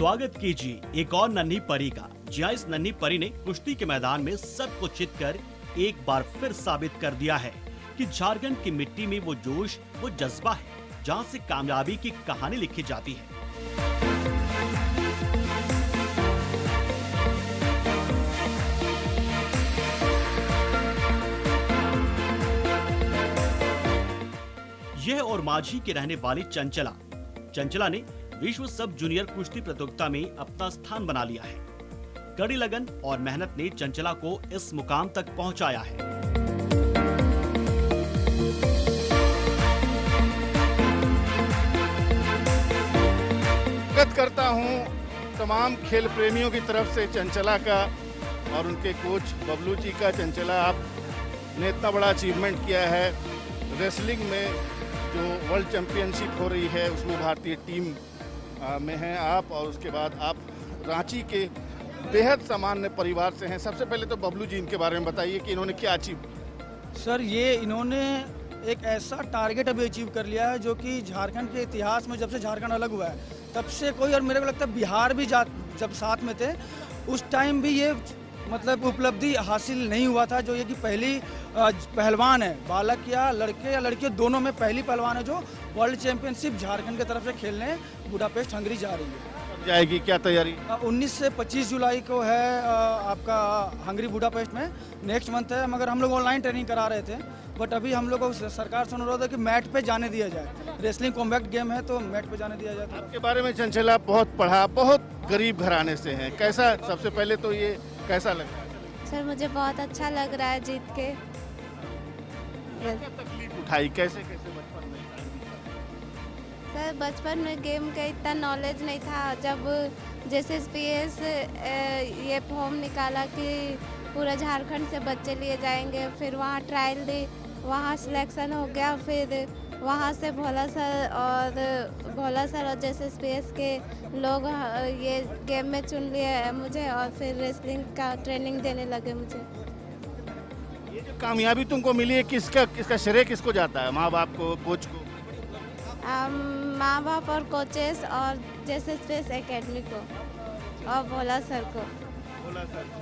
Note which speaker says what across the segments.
Speaker 1: स्वागत कीजिए एक और नन्ही परी का। जी हाँ, इस नन्ही परी ने कुश्ती के मैदान में सबको चितकर एक बार फिर साबित कर दिया है कि झारखंड की मिट्टी में वो जोश, वो जज्बा है जहाँ से कामयाबी की कहानी लिखी जाती है। यह और माझी की रहने वाली चंचला ने विश्व सब जूनियर कुश्ती प्रतियोगिता में अपना स्थान बना लिया है। कड़ी लगन और मेहनत ने चंचला को इस मुकाम तक पहुंचाया है।
Speaker 2: स्वागत करता हूं तमाम खेल प्रेमियों की तरफ से चंचला का और उनके कोच बबलू जी का। चंचला, आपने इतना बड़ा अचीवमेंट किया है रेसलिंग में। जो वर्ल्ड चैंपियनशिप हो रही है उसमें भारतीय टीम में हैं आप, और उसके बाद आप रांची के बेहद सामान्य परिवार से हैं। सबसे पहले तो बबलू जी इनके बारे में बताइए कि इन्होंने क्या अचीव किया।
Speaker 3: सर, ये इन्होंने एक ऐसा टारगेट अभी अचीव कर लिया है जो कि झारखंड के इतिहास में जब से झारखंड अलग हुआ है तब से कोई, और मेरे को लगता है बिहार भी जब साथ में थे उस टाइम भी ये मतलब उपलब्धि हासिल नहीं हुआ था। जो ये कि पहली पहलवान है, बालक या लड़कियों दोनों में पहली पहलवान है जो वर्ल्ड चैंपियनशिप झारखंड की तरफ से खेलने बुडापेस्ट हंगरी जा रही है।
Speaker 2: जाएगी क्या तैयारी?
Speaker 3: 19 से 25 जुलाई को है आपका हंगरी बुडापेस्ट में, नेक्स्ट मंथ है। मगर हम लोग ऑनलाइन ट्रेनिंग करा रहे थे, बट अभी हम लोग को सरकार से अनुरोध है कि मैट पे जाने दिया जाए। रेसलिंग कॉम्बैक्ट गेम है तो मैट पे जाने दिया जाए।
Speaker 2: आपके बारे में चंचला बहुत पढ़ा, बहुत गरीब घराने से हैं, कैसा, सबसे पहले तो ये कैसा लग रहा है?
Speaker 4: सर, मुझे बहुत अच्छा लग रहा है जीत के।
Speaker 2: क्या तकलीफ उठाई, कैसे कैसे बचपन में?
Speaker 4: सर, बचपन में गेम का इतना नॉलेज नहीं था। जब जैसे SPS ये फॉर्म निकाला कि पूरा झारखंड से बच्चे लिए जाएंगे, फिर वहाँ ट्रायल दी, वहाँ सिलेक्शन हो गया। फिर वहाँ से भोला सर और जैसे SPS के लोग ये गेम में चुन लिए मुझे, और फिर रेसलिंग का ट्रेनिंग देने लगे मुझे।
Speaker 2: ये जो कामयाबी तुमको मिली है, किसका श्रेय किसको जाता है? माँ बाप को, कोच को?
Speaker 4: माँ बाप और कोचेस, और जैसे स्पेस एकेडमी को और भोला सर को।
Speaker 2: भोला सर, तो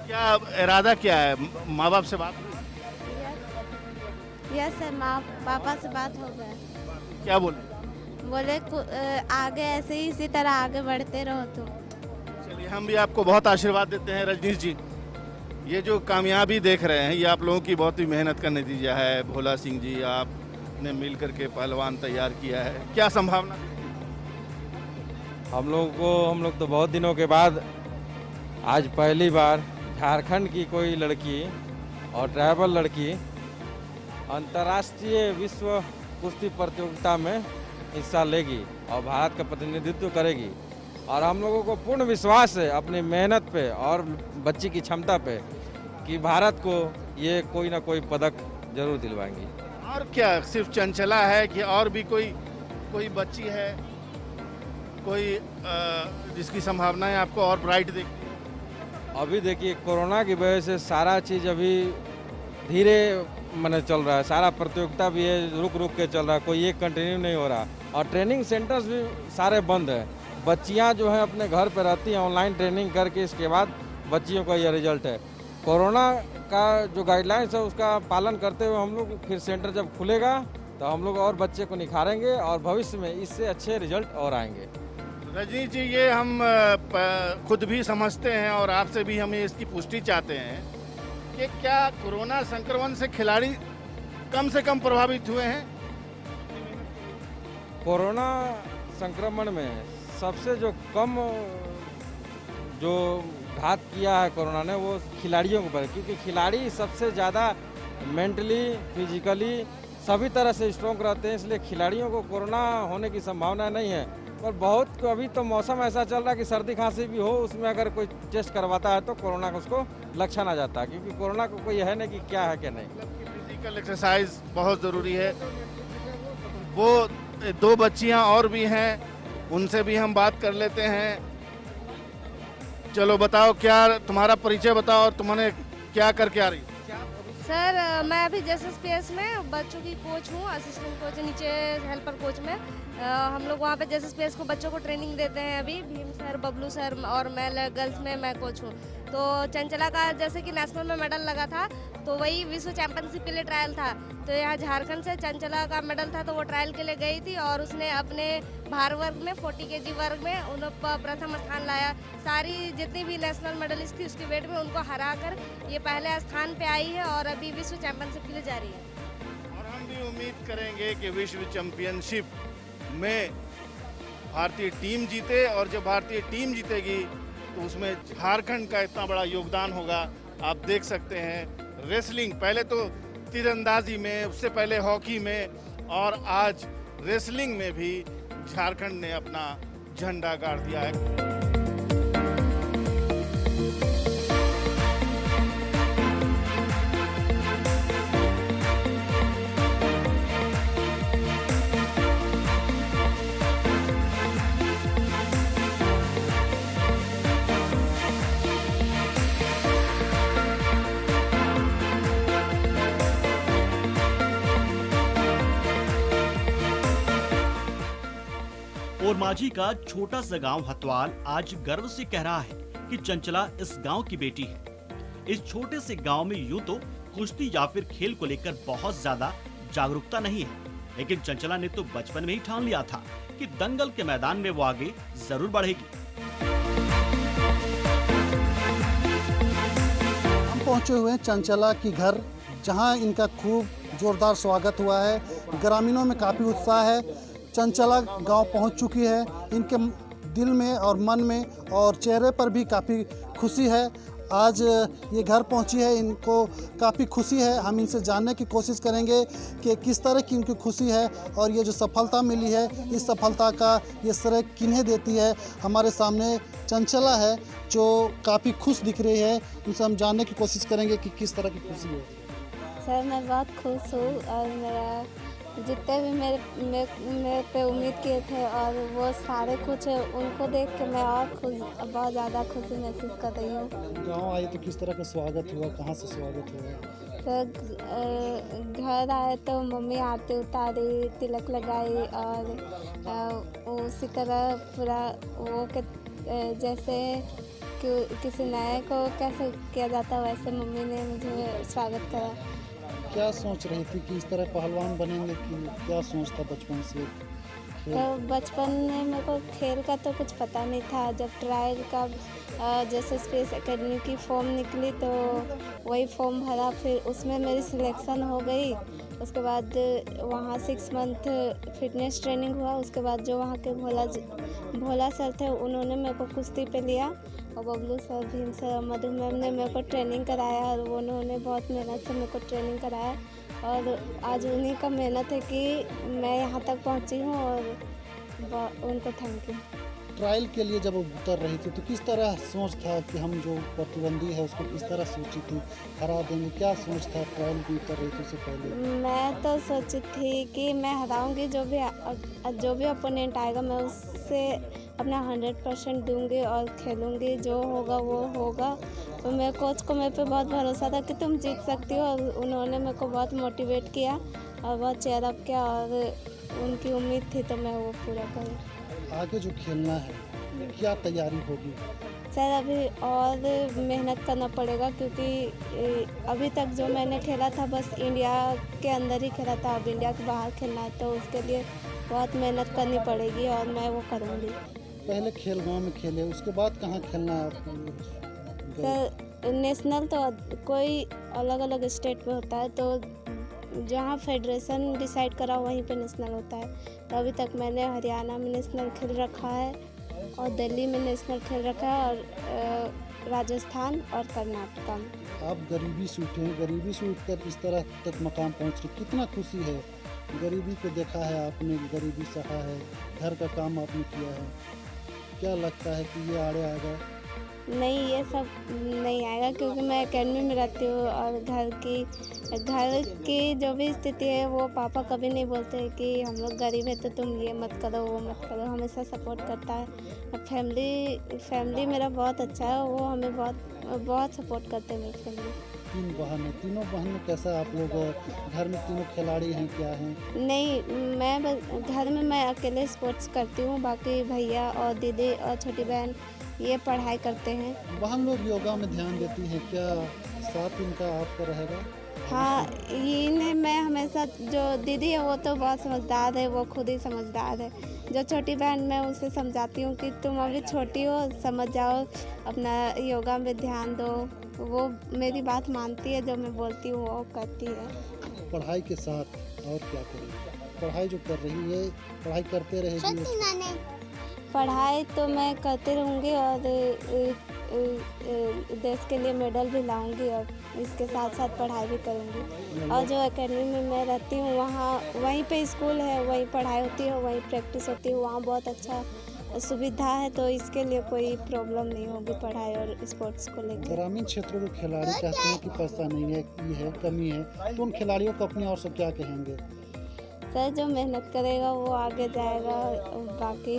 Speaker 2: क्या इरादा क्या है? माँ बाप से बात हुई?
Speaker 4: यस सर, माँ पापा से बात हो गया।
Speaker 2: क्या बोले?
Speaker 4: आगे ऐसे ही इसी तरह आगे बढ़ते रहो तुम।
Speaker 2: चलिए, हम भी आपको बहुत आशीर्वाद देते हैं। रजनीश जी, ये जो कामयाबी देख रहे हैं ये आप लोगों की बहुत ही मेहनत का नतीजा है। भोला सिंह जी, आपने मिल करके पहलवान तैयार किया है, क्या संभावना?
Speaker 5: हम लोग तो बहुत दिनों के बाद आज पहली बार झारखंड की कोई लड़की और ट्राइबल लड़की अंतर्राष्ट्रीय विश्व कुश्ती प्रतियोगिता में हिस्सा लेगी और भारत का प्रतिनिधित्व करेगी। और हम लोगों को पूर्ण विश्वास है अपनी मेहनत पे और बच्ची की क्षमता पे कि भारत को ये कोई ना कोई पदक जरूर दिलवाएंगी।
Speaker 2: और क्या सिर्फ चंचला है कि और भी कोई बच्ची है, कोई जिसकी संभावनाएं आपको और ब्राइट देखती है?
Speaker 5: अभी देखिए, कोरोना की वजह से सारा चीज़ अभी धीरे मैंने चल रहा है। सारा प्रतियोगिता भी है रुक के चल रहा है, कोई एक कंटिन्यू नहीं हो रहा। और ट्रेनिंग सेंटर्स भी सारे बंद है। बच्चियां जो है अपने घर पर रहती हैं, ऑनलाइन ट्रेनिंग करके इसके बाद बच्चियों का यह रिजल्ट है। कोरोना का जो गाइडलाइंस है उसका पालन करते हुए हम लोग फिर सेंटर जब खुलेगा तो हम लोग और बच्चे को निखारेंगे और भविष्य में इससे अच्छे रिजल्ट और आएंगे।
Speaker 2: रजनीश जी, ये हम खुद भी समझते हैं और आपसे भी हम इसकी पुष्टि चाहते हैं कि क्या कोरोना संक्रमण से खिलाड़ी कम से कम प्रभावित हुए हैं?
Speaker 5: कोरोना संक्रमण में सबसे जो कम जो घात किया है कोरोना ने वो खिलाड़ियों के ऊपर, क्योंकि खिलाड़ी सबसे ज़्यादा मेंटली, फिजिकली सभी तरह से स्ट्रॉन्ग रहते हैं, इसलिए खिलाड़ियों को कोरोना होने की संभावना नहीं है। और बहुत को अभी तो मौसम ऐसा चल रहा है कि सर्दी खांसी भी हो, उसमें अगर कोई टेस्ट करवाता है तो कोरोना का उसको लक्षण आ जाता है, क्योंकि कोरोना को कोई है नहीं कि क्या है क्या नहीं।
Speaker 2: फिजिकल एक्सरसाइज बहुत ज़रूरी है। वो दो बच्चियां और भी हैं, उनसे भी हम बात कर लेते हैं। चलो बताओ, क्या तुम्हारा परिचय बताओ और तुमने क्या करके आ रही?
Speaker 6: सर, मैं अभी SSPS में बच्चों की कोच हूँ, असिस्टेंट कोच, नीचे हेल्पर कोच में। हम लोग वहाँ पे जैसे स्पेस को बच्चों को ट्रेनिंग देते हैं। अभी भीम सर, बबलू सर और मैं गर्ल्स में मैं कोच हूँ। तो चंचला का जैसे कि नेशनल में मेडल लगा था, तो वही विश्व चैंपियनशिप के लिए ट्रायल था। तो यहाँ झारखंड से चंचला का मेडल था, तो वो ट्रायल के लिए गई थी और उसने अपने भार वर्ग में 40 kg वर्ग में उन्होंने प्रथम स्थान लाया। सारी जितनी भी नेशनल मेडलिस्ट थी उसके वेट में उनको हरा कर ये पहले स्थान पे आई है और अभी विश्व चैंपियनशिप के लिए जा रही है।
Speaker 2: और हम भी उम्मीद करेंगे कि विश्व चैंपियनशिप में भारतीय टीम जीते, और जब भारतीय टीम जीतेगी तो उसमें झारखंड का इतना बड़ा योगदान होगा। आप देख सकते हैं रेसलिंग, पहले तो तीरंदाजी में, उससे पहले हॉकी में, और आज रेसलिंग में भी झारखंड ने अपना झंडा गाड़ दिया है।
Speaker 1: और माझी का छोटा सा गांव हतवाल आज गर्व से कह रहा है कि चंचला इस गांव की बेटी है। इस छोटे से गांव में यूं तो कुश्ती या फिर खेल को लेकर बहुत ज्यादा जागरूकता नहीं है, लेकिन चंचला ने तो बचपन में ही ठान लिया था कि दंगल के मैदान में वो आगे जरूर बढ़ेगी।
Speaker 7: हम पहुंचे हुए हैं चंचला की घर, जहां इनका खूब जोरदार स्वागत हुआ है। ग्रामीणों में काफ़ी उत्साह है। चंचला गांव पहुंच चुकी है। इनके दिल में और मन में और चेहरे पर भी काफ़ी खुशी है। आज ये घर पहुंची है, इनको काफ़ी खुशी है। हम इनसे जानने की कोशिश करेंगे कि किस तरह की इनकी खुशी है और ये जो सफलता मिली है, इस सफलता का ये श्रेय किन्हें देती है। हमारे सामने चंचला है जो काफ़ी खुश दिख रही है। उनसे हम जानने की कोशिश करेंगे कि किस तरह की खुशी है।
Speaker 4: सर मैं बहुत खुश हूँ और मेरा जितने भी मेरे पे उम्मीद किए थे और वो सारे कुछ उनको देख के मैं और बहुत ज़्यादा खुशी महसूस कर रही हूँ।
Speaker 7: गाँव आए तो किस तरह का स्वागत हुआ, कहाँ से स्वागत हुआ?
Speaker 4: तो घर आए तो मम्मी आरती उतारी, तिलक लगाई और उसी तरह पूरा वो के जैसे किसी नए को कैसे किया जाता वैसे मम्मी ने मुझे स्वागत करा।
Speaker 7: क्या सोच रही थी कि इस तरह पहलवान बनेंगे, कि क्या सोच था बचपन से?
Speaker 4: तो बचपन में मेरे को खेल का तो कुछ पता नहीं था। जब ट्रायल का जैसे स्पेस एकेडमी की फॉर्म निकली तो वही फॉर्म भरा, फिर उसमें मेरी सिलेक्शन हो गई। उसके बाद वहाँ 6 मंथ फिटनेस ट्रेनिंग हुआ। उसके बाद जो वहाँ के भोला सर थे उन्होंने मेरे को कुश्ती पे लिया और बबलू सर, भीम सर, मधु मैम ने मेरे को ट्रेनिंग कराया और उन्होंने बहुत मेहनत से मेरे को ट्रेनिंग कराया और आज उन्हीं का मेहनत है कि मैं यहाँ तक पहुँची हूँ और उनको थैंक यू।
Speaker 7: ट्रायल के लिए जब उतर रही थी तो किस तरह सोच था कि हम जो प्रतिद्वंदी है उसको किस तरह सोची थी हरा देंगे? क्या सोच था ट्रायल में उतर रही थी उससे पहले?
Speaker 4: मैं तो सोची थी कि मैं हराऊंगी, जो भी अपोनेंट आएगा मैं उससे अपना 100% दूंगी और खेलूंगी, जो होगा वो होगा। तो मेरे कोच को मेरे पे बहुत भरोसा था कि तुम जीत सकती हो और उन्होंने मेरे को बहुत मोटिवेट किया और बहुत चेयर अप किया और उनकी उम्मीद थी तो मैं वो पूरा करूँ।
Speaker 7: आगे जो खेलना है क्या तैयारी होगी?
Speaker 4: सर अभी और मेहनत करना पड़ेगा क्योंकि अभी तक जो मैंने खेला था बस इंडिया के अंदर ही खेला था। अब इंडिया के बाहर खेलना है तो उसके लिए बहुत मेहनत करनी पड़ेगी और मैं वो करूँगी।
Speaker 7: पहले खेल गाँव में खेले, उसके बाद कहाँ खेलना है?
Speaker 4: सर नेशनल तो कोई अलग अलग स्टेट में होता है, तो जहाँ फेडरेशन डिसाइड करा वहीं पे नेशनल होता है। तो अभी तक मैंने हरियाणा में नेशनल खेल रखा है और दिल्ली में नेशनल खेल रखा है और राजस्थान और कर्नाटका में।
Speaker 7: आप गरीबी से उठे हैं, गरीबी से उठकर इस तरह तक मकाम पहुँच के कितना खुशी है? गरीबी को देखा है आपने, गरीबी सहा है, घर का काम आपने किया है, क्या लगता है कि ये आड़े आएगा?
Speaker 4: नहीं, ये सब नहीं आएगा क्योंकि मैं एकेडमी में रहती हूँ और घर की जो भी स्थिति है वो पापा कभी नहीं बोलते हैं कि हम लोग गरीब है तो तुम ये मत करो वो मत करो, हमेशा सपोर्ट करता है। अब फैमिली मेरा बहुत अच्छा है, वो हमें बहुत सपोर्ट करते हैं मेरी फैमिली।
Speaker 7: 3 बहन हैं, तीनों बहन में कैसा आप लोग घर में तीनों खिलाड़ी हैं, क्या हैं?
Speaker 4: नहीं, मैं बस घर में मैं अकेले स्पोर्ट्स करती हूँ, बाकी भैया और दीदी और छोटी बहन ये पढ़ाई करते हैं।
Speaker 7: बहन लोग योगा में ध्यान देती हैं, क्या साथ इनका आपका रहेगा?
Speaker 4: हाँ, इन्हें मैं हमेशा, जो दीदी है वो तो बहुत समझदार है, वो खुद ही समझदार है। जो छोटी बहन मैं उसे समझाती हूँ कि तुम अभी छोटी हो, समझ जाओ, अपना योगा में ध्यान दो। वो मेरी बात मानती है, जो मैं बोलती हूँ वो करती है।
Speaker 7: पढ़ाई के साथ और क्या करेंगे? पढ़ाई जो कर रही है, पढ़ाई करते रहेगी?
Speaker 4: पढ़ाई तो मैं करती रहूँगी और देश के लिए मेडल भी लाऊंगी, और इसके साथ साथ पढ़ाई भी करूँगी। और जो एकेडमी में मैं रहती हूँ वहाँ, वहीं पे स्कूल है, वहीं पढ़ाई होती है, वहीं प्रैक्टिस होती है, वहाँ बहुत अच्छा सुविधा है, तो इसके लिए कोई प्रॉब्लम नहीं होगी पढ़ाई और स्पोर्ट्स को लेकर।
Speaker 7: ग्रामीण क्षेत्रों के खिलाड़ी कहते हैं कि पैसा नहीं है, ये है, कमी है, तो उन खिलाड़ियों को अपनी ओर से क्या कहेंगे?
Speaker 4: सर, जो मेहनत करेगा वो आगे जाएगा, बाकी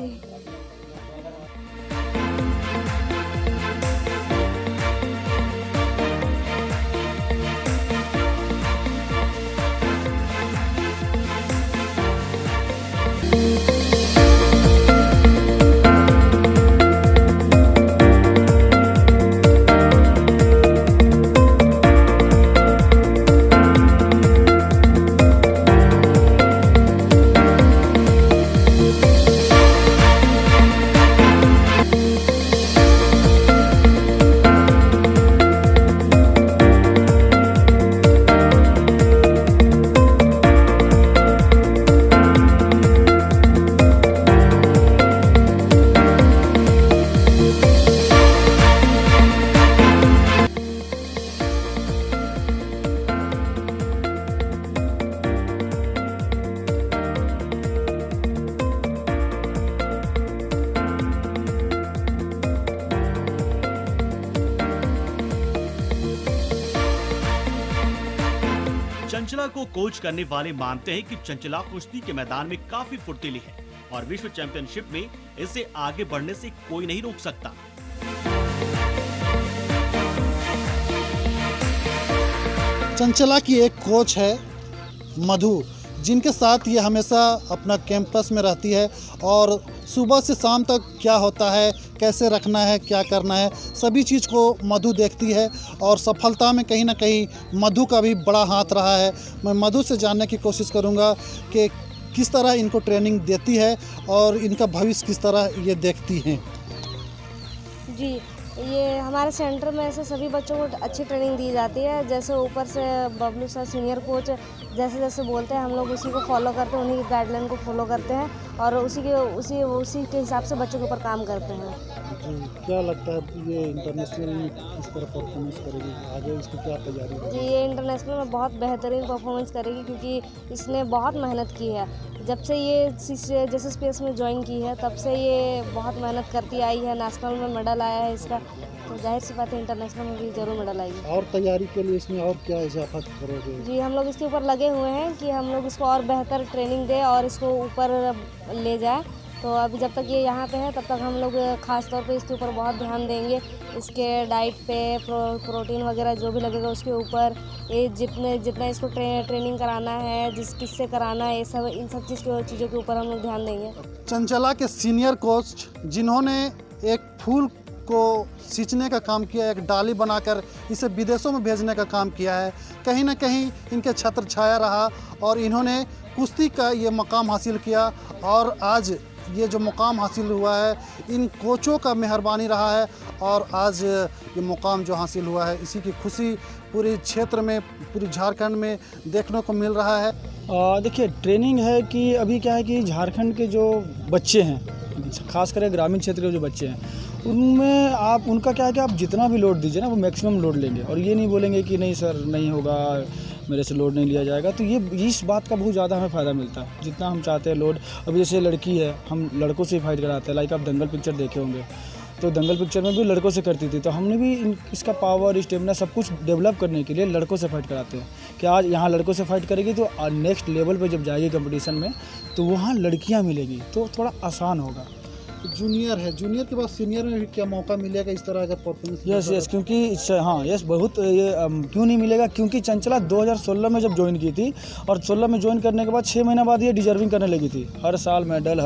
Speaker 1: चंचला को कोच करने वाले मानते हैं कि चंचला कुश्ती के मैदान में काफी फुर्तीली है और विश्व चैंपियनशिप में इसे आगे बढ़ने से कोई नहीं रोक सकता।
Speaker 7: चंचला की एक कोच है मधु, जिनके साथ ये हमेशा अपना कैंपस में रहती है और सुबह से शाम तक क्या होता है, कैसे रखना है, क्या करना है, सभी चीज़ को मधु देखती है और सफलता में कहीं ना कहीं मधु का भी बड़ा हाथ रहा है। मैं मधु से जानने की कोशिश करूंगा कि किस तरह इनको ट्रेनिंग देती है और इनका भविष्य किस तरह ये देखती हैं।
Speaker 6: जी, ये हमारे सेंटर में ऐसे सभी बच्चों को अच्छी ट्रेनिंग दी जाती है। जैसे ऊपर से बबलू सर सीनियर कोच जैसे जैसे बोलते हैं हम लोग उसी को फॉलो करते हैं, उन्हीं की गाइडलाइन को फॉलो करते हैं और उसी के हिसाब से बच्चों के ऊपर काम करते हैं।
Speaker 7: जी, क्या लगता है ये इंटरनेशनल में किस तरह परफॉर्मेंस करेगी, आगे इसकी क्या तैयारी है?
Speaker 6: जी, ये इंटरनेशनल में बहुत बेहतरीन परफॉर्मेंस करेगी क्योंकि इसने बहुत मेहनत की है। जब से ये जैसे स्पेस में ज्वाइन की है तब से ये बहुत मेहनत करती आई है। नेशनल में मेडल आया है इसका, तो जाहिर सी बात है इंटरनेशनल में भी जरूर मेडल आएगी।
Speaker 7: और तैयारी के लिए इसमें और क्या इजाफा करोगे?
Speaker 6: जी, हम लोग इसके ऊपर लगे हुए हैं कि हम लोग इसको और बेहतर ट्रेनिंग दें और इसको ऊपर ले जाए। तो अभी जब तक ये यहाँ पे है तब तक हम लोग ख़ास तौर पे इसके ऊपर बहुत ध्यान देंगे। इसके डाइट पे प्रोटीन वगैरह जो भी लगेगा उसके ऊपर, ये जितना इसको ट्रेनिंग कराना है, किससे कराना है, ये सब इन सब चीज़ों के ऊपर हम लोग ध्यान देंगे।
Speaker 7: चंचला के सीनियर कोच जिन्होंने एक फूल को सींचने का काम किया, एक डाली बनाकर इसे विदेशों में भेजने का काम किया है, कहीं ना कहीं इनके छत्र छाया रहा और इन्होंने कुश्ती का ये मकाम हासिल किया और आज ये जो मुकाम हासिल हुआ है इन कोचों का मेहरबानी रहा है और आज ये मुकाम जो हासिल हुआ है इसी की खुशी पूरे क्षेत्र में, पूरी झारखंड में देखने को मिल रहा है।
Speaker 3: देखिए, ट्रेनिंग है कि अभी क्या है कि झारखंड के जो बच्चे हैं, खास कर ग्रामीण क्षेत्र के जो बच्चे हैं, उनमें आप उनका क्या है कि आप जितना भी लोड दीजिए ना वो मैक्सिमम लोड लेंगे और ये नहीं बोलेंगे कि नहीं सर नहीं होगा, मेरे से लोड नहीं लिया जाएगा। तो ये इस बात का बहुत ज़्यादा हमें फ़ायदा मिलता है जितना हम चाहते हैं लोड। अभी जैसे लड़की है, हम लड़कों से फाइट कराते हैं, लाइक आप दंगल पिक्चर देखे होंगे, तो दंगल पिक्चर में भी लड़कों से करती थी, तो हमने भी इसका पावर, स्टेमिना सब कुछ डेवलप करने के लिए लड़कों से फाइट कराते हैं कि आज यहाँ लड़कों से फाइट करेगी तो नेक्स्ट लेवल पे जब जाएगी कंपटीशन में तो वहाँ लड़कियाँ मिलेगी तो थोड़ा आसान होगा।
Speaker 7: जूनियर है, जूनियर के बाद सीनियर में भी क्या मौका मिलेगा इस तरह अगर परफॉर्मेंस?
Speaker 3: यस क्योंकि हाँ यस बहुत ये क्यों नहीं मिलेगा, क्योंकि चंचला 2016 में जब ज्वाइन की थी और 16 में ज्वाइन करने के बाद 6 महीना बाद ये डिजर्विंग करने लगी थी, हर साल मेडल।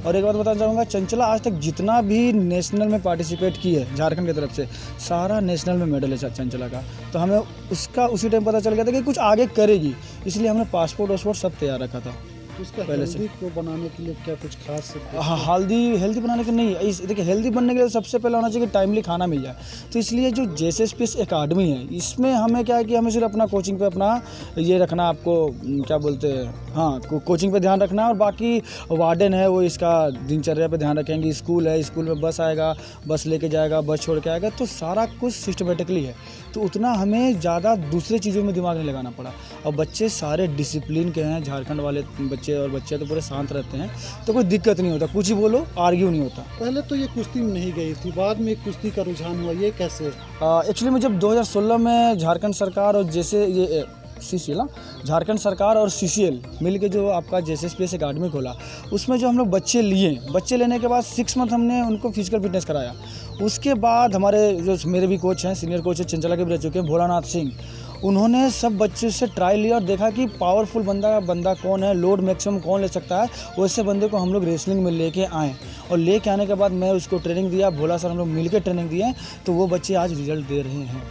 Speaker 3: और एक बात बताना चाहूँगा, चंचला आज तक जितना भी नेशनल में पार्टिसिपेट की है झारखंड की तरफ से, सारा नेशनल में मेडल है चंचला का। तो हमें उसका उसी टाइम पता चल गया था कि कुछ आगे करेगी, इसलिए हमने पासपोर्ट सब तैयार रखा था
Speaker 7: उसका
Speaker 3: पहले से।
Speaker 7: हेल्दी को बनाने के लिए क्या कुछ खास?
Speaker 3: हाँ, हेल्दी बनाने के नहीं, देखिए हेल्दी बनने के लिए सबसे पहले होना चाहिए कि टाइमली खाना मिल जाए। तो इसलिए जो JSSPS एकेडमी है, इसमें हमें क्या है कि हमें सिर्फ अपना कोचिंग पे अपना ये रखना, आपको क्या बोलते हैं, हाँ कोचिंग पे ध्यान रखना है, और बाकी वार्डन है वो इसका दिनचर्या पे ध्यान रखेंगे। स्कूल है, स्कूल में बस आएगा, बस लेके जाएगा, बस छोड़ के आएगा, तो सारा कुछ सिस्टमेटिकली है। तो उतना हमें ज़्यादा दूसरे चीज़ों में दिमाग नहीं लगाना पड़ा। और बच्चे सारे डिसिप्लिन के हैं, झारखंड वाले बच्चे, और बच्चे तो पूरे शांत रहते हैं, तो कोई दिक्कत नहीं होता, कुछ ही बोलो आर्ग्यू नहीं होता।
Speaker 7: पहले तो ये कुश्ती में नहीं गई थी, बाद में कुश्ती का रुझान हुआ, ये कैसे?
Speaker 3: एक्चुअली में जब 2016 में झारखंड सरकार और जैसे ये CCL झारखंड सरकार और CCL मिल के जो आपका JSSPS एकेडमी खोला, उसमें जो हम लोग बच्चे लिए, बच्चे लेने के बाद 6 मंथ हमने उनको फिजिकल फिटनेस कराया। उसके बाद हमारे जो मेरे भी कोच हैं, सीनियर कोच है चंचला के भी रह चुके हैं, भोलानाथ सिंह, उन्होंने सब बच्चे से ट्राई लिया और देखा कि पावरफुल बंदा कौन है, लोड मैक्सिमम कौन ले सकता है। वैसे बंदे को हम लोग रेसलिंग में लेके आए, और लेके आने के बाद मैं उसको ट्रेनिंग दिया, भोला सर हम लोग मिल के ट्रेनिंग दिए, तो वो बच्चे आज रिजल्ट दे रहे हैं।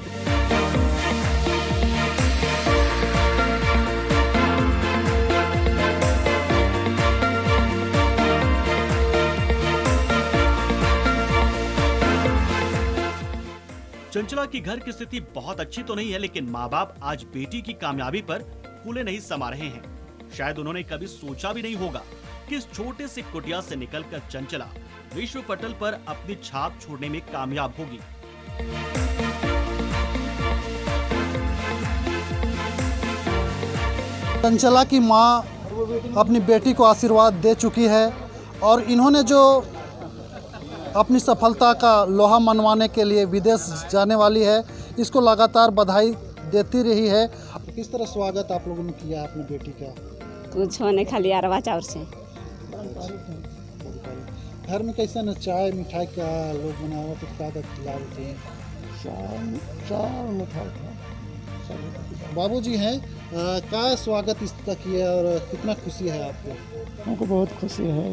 Speaker 1: चंचला की घर की स्थिति बहुत अच्छी तो नहीं है, लेकिन माँ बाप आज बेटी की कामयाबी पर फूले नहीं समा रहे हैं। शायद उन्होंने कभी सोचा भी नहीं होगा कि इस छोटे से कुटिया से निकलकर चंचला विश्व पटल पर अपनी छाप छोड़ने में कामयाब होगी।
Speaker 7: चंचला की मां अपनी बेटी को आशीर्वाद दे चुकी है, और इन्होंने जो अपनी सफलता का लोहा मनवाने के लिए विदेश जाने वाली है, इसको लगातार बधाई देती रही है। किस तरह स्वागत आप लोगों ने किया अपनी बेटी का?
Speaker 8: कुछ होने खाली अरवा चाउर से।
Speaker 7: घर में कैसा न चाय मिठाई का लोग बनावा तो क्या खिला देते हैं? चाय मिठाई। बाबूजी हैं, क्या स्वागत इसका किया और कितना खुशी है आपको?
Speaker 9: हमको बहुत खुशी है,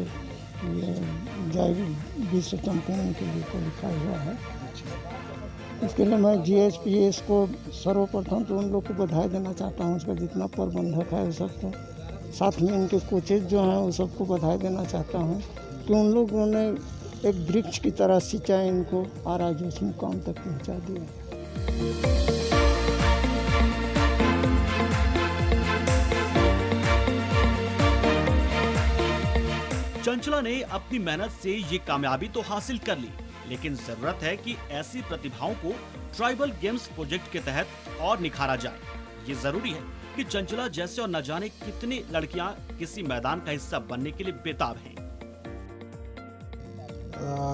Speaker 9: जय विश्व चैंपियन के लिए क्वालिफाई हुआ है। इसके लिए मैं JSPS को सर्वप्रथम तो उन लोग को बधाई देना चाहता हूँ, उसका जितना प्रबंधक है सबको, साथ में इनके कोचेज जो हैं वो सबको बधाई देना चाहता हूँ कि उन लोगों ने एक वृक्ष की तरह सिंचा इनको, और आज उस मुकाम तक पहुँचा दिया।
Speaker 1: चंचला ने अपनी मेहनत से ये कामयाबी तो हासिल कर ली, लेकिन जरूरत है कि ऐसी प्रतिभाओं को ट्राइबल गेम्स प्रोजेक्ट के तहत और निखारा जाए। ये जरूरी है कि चंचला जैसे और न जाने कितनी लड़कियां किसी मैदान का हिस्सा बनने के लिए बेताब हैं।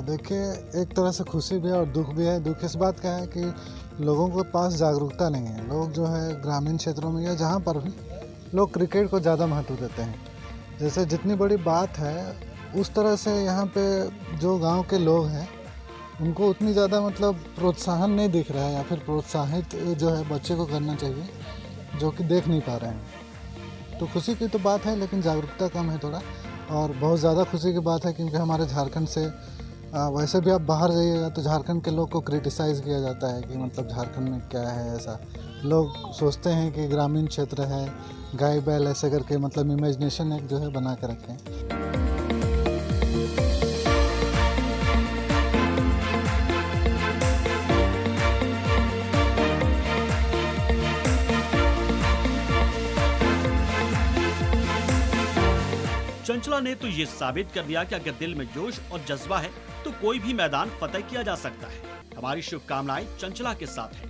Speaker 10: देखिए, एक तरह से खुशी भी है और दुख भी है। दुख इस बात का है कि लोगों के पास जागरूकता नहीं है। लोग जो है ग्रामीण क्षेत्रों में या जहाँ पर भी लोग क्रिकेट को ज़्यादा महत्व देते हैं। जैसे जितनी बड़ी बात है, उस तरह से यहाँ पे जो गांव के लोग हैं उनको उतनी ज़्यादा मतलब प्रोत्साहन नहीं दिख रहा है, या फिर प्रोत्साहित जो है बच्चे को करना चाहिए, जो कि देख नहीं पा रहे हैं। तो खुशी की तो बात है, लेकिन जागरूकता कम है थोड़ा। और बहुत ज़्यादा खुशी की बात है क्योंकि हमारे झारखंड से वैसे भी आप बाहर जाइएगा तो झारखंड के लोग को क्रिटिसाइज़ किया जाता है कि मतलब झारखंड में क्या है। ऐसा लोग सोचते हैं कि ग्रामीण क्षेत्र है, गाय बैल ऐसे करके मतलब इमेजिनेशन एक जो है बना कर रखें।
Speaker 1: चंचला ने तो ये साबित कर दिया कि अगर दिल में जोश और जज्बा है तो कोई भी मैदान फतेह किया जा सकता है। हमारी शुभकामनाएं चंचला के साथ है।